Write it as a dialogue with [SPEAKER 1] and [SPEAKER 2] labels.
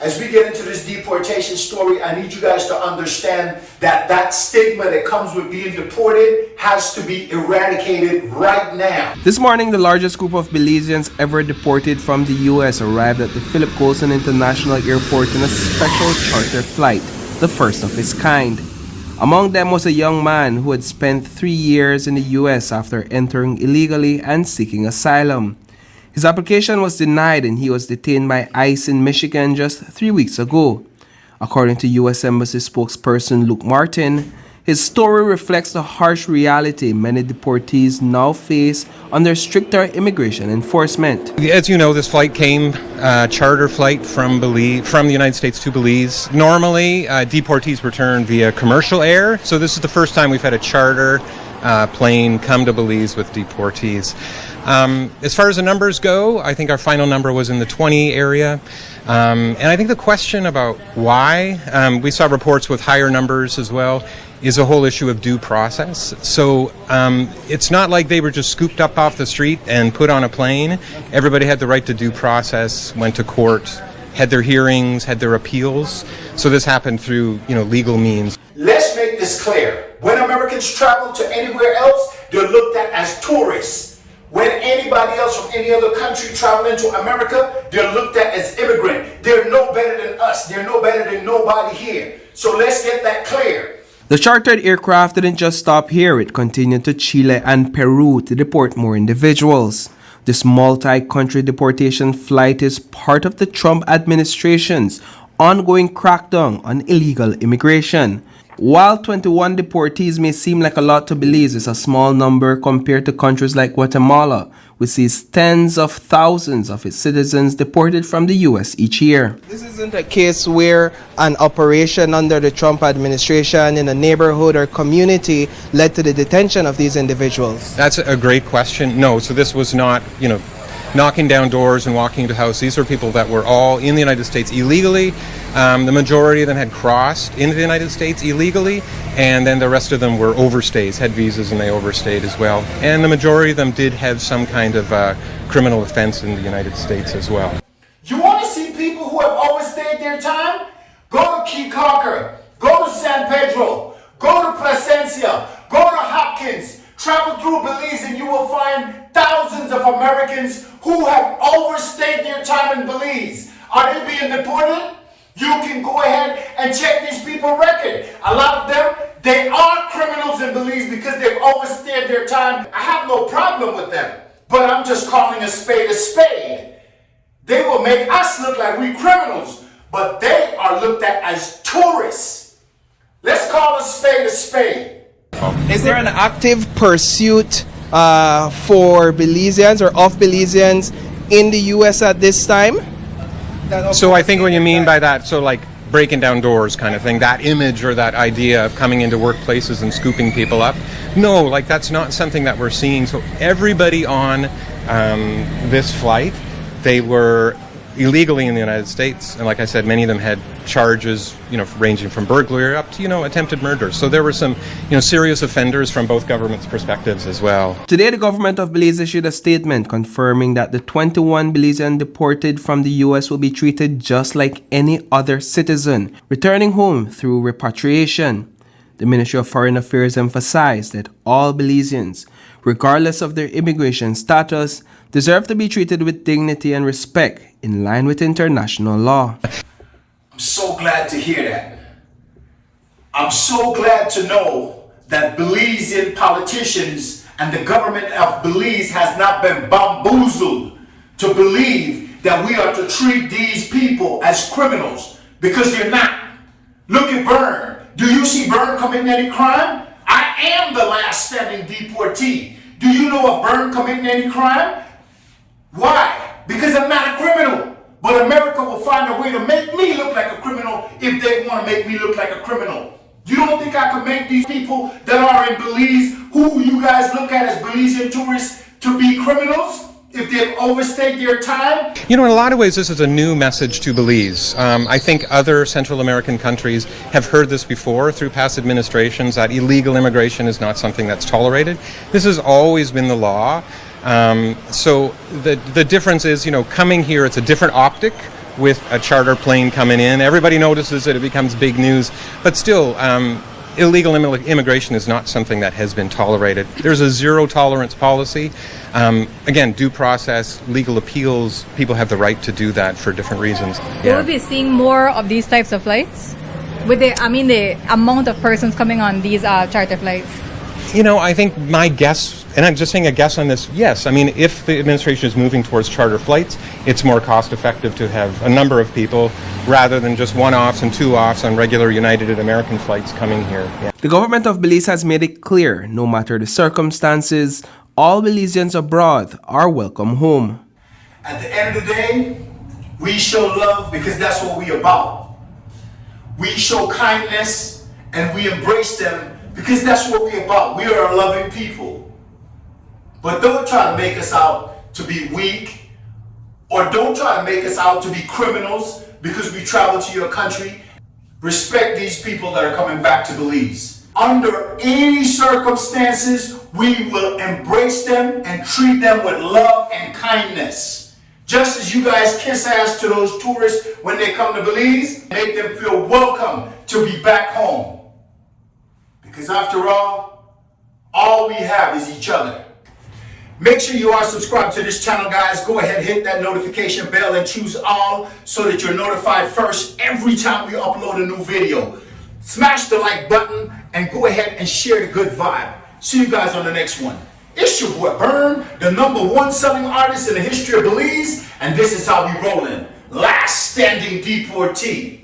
[SPEAKER 1] As we get into this deportation story, I need you guys to understand that that stigma that comes with being deported has to be eradicated right now.
[SPEAKER 2] This morning, the largest group of Belizeans ever deported from the U.S. arrived at the Philip Colson International Airport in a special charter flight, the first of its kind. Among them was a young man who had spent 3 years in the U.S. after entering illegally and seeking asylum. His application was denied and he was detained by ICE in Michigan just 3 weeks ago. According to U.S. Embassy spokesperson Luke Martin, his story reflects the harsh reality many deportees now face under stricter immigration enforcement.
[SPEAKER 3] As you know, this flight came, charter flight from the United States to Belize. Normally, deportees return via commercial air, so this is the first time we've had a charter plane come to Belize with deportees. As far as the numbers go, I think our final number was in the 20 area. And I think the question about why, we saw reports with higher numbers as well, is a whole issue of due process. So it's not like they were just scooped up off the street and put on a plane. Everybody had the right to due process, went to court, had their hearings, had their appeals. So this happened through, legal means.
[SPEAKER 1] Let's make this clear. When Americans travel to anywhere else, they're looked at as tourists. When anybody else from any other country traveling to America, they're looked at as immigrant. They're no better than us. They're no better than nobody here. So let's get that clear.
[SPEAKER 2] The chartered aircraft didn't just stop here. It continued to Chile and Peru to deport more individuals. This multi-country deportation flight is part of the Trump administration's ongoing crackdown on illegal immigration. While 21 deportees may seem like a lot to Belize, it's a small number compared to countries like Guatemala, which sees tens of thousands of its citizens deported from the U.S. each year. This isn't a case where an operation under the Trump administration in a neighborhood or community led to the detention of these individuals.
[SPEAKER 3] That's a great question. No, so this was not, knocking down doors and walking into houses. These were people that were all in the United States illegally. The majority of them had crossed into the United States illegally, and then the rest of them were overstays, had visas and they overstayed as well. And the majority of them did have some kind of criminal offense in the United States as well.
[SPEAKER 1] You want to see people who have overstayed their time? Go to Key Carker, go to San Pedro, go to Placencia, go to Hopkins, travel through Belize, and you will find thousands of Americans who have overstayed their time in Belize. Are they being deported? You can go ahead and check these people's record. A lot of them, they are criminals in Belize because they've overstayed their time. I have no problem with them, but I'm just calling a spade a spade. They will make us look like we criminals, but they are looked at as tourists. Let's call a spade a spade.
[SPEAKER 2] Is there an active pursuit for Belizeans or of Belizeans in the U.S. at this time?
[SPEAKER 3] So I think what you mean by that, so like breaking down doors kind of thing, that image or that idea of coming into workplaces and scooping people up, no, like that's not something that we're seeing. So everybody on this flight, they were illegally in the United States, and like I said, many of them had charges, ranging from burglary up to, attempted murder. So there were some, serious offenders from both governments' perspectives as well.
[SPEAKER 2] Today, the government of Belize issued a statement confirming that the 21 Belizeans deported from the U.S. will be treated just like any other citizen, returning home through repatriation. The Ministry of Foreign Affairs emphasized that all Belizeans, regardless of their immigration status, deserve to be treated with dignity and respect in line with international law.
[SPEAKER 1] I'm so glad to hear that. I'm so glad to know that Belizean politicians and the government of Belize has not been bamboozled to believe that we are to treat these people as criminals, because they're not. Look at Berne. Do you see Berne committing any crime? I am the last standing deportee. Do you know of Berne committing any crime? Why? Because I'm not a criminal. But America will find a way to make me look like a criminal if they want to make me look like a criminal. You don't think I could make these people that are in Belize, who you guys look at as Belizean tourists, to be criminals if they've overstayed their time?
[SPEAKER 3] In a lot of ways, this is a new message to Belize. I think other Central American countries have heard this before through past administrations, that illegal immigration is not something that's tolerated. This has always been the law. So the difference is, coming here, it's a different optic with a charter plane coming in. Everybody notices it, it becomes big news, but still, illegal immigration is not something that has been tolerated. There's a zero tolerance policy. Again, due process, legal appeals, people have the right to do that for different reasons.
[SPEAKER 4] Will we be seeing more of these types of flights? With the amount of persons coming on these charter flights?
[SPEAKER 3] You know, I think my guess, and I'm just saying a guess on this, yes. I mean, if the administration is moving towards charter flights, it's more cost effective to have a number of people rather than just one-offs and two-offs on regular United and American flights coming here. Yeah.
[SPEAKER 2] The government of Belize has made it clear, no matter the circumstances, all Belizeans abroad are welcome home.
[SPEAKER 1] At the end of the day, we show love because that's what we about. We show kindness and we embrace them because that's what we about. We are a loving people. But don't try to make us out to be weak, or don't try to make us out to be criminals because we travel to your country. Respect these people that are coming back to Belize. Under any circumstances, we will embrace them and treat them with love and kindness. Just as you guys kiss ass to those tourists when they come to Belize, make them feel welcome to be back home. Because after all we have is each other. Make sure you are subscribed to this channel, guys. Go ahead, hit that notification bell and choose all so that you're notified first every time we upload a new video. Smash the like button and go ahead and share the good vibe. See you guys on the next one. It's your boy Berne, the #1 selling artist in the history of Belize, and this is how we rollin'. Last standing deportee.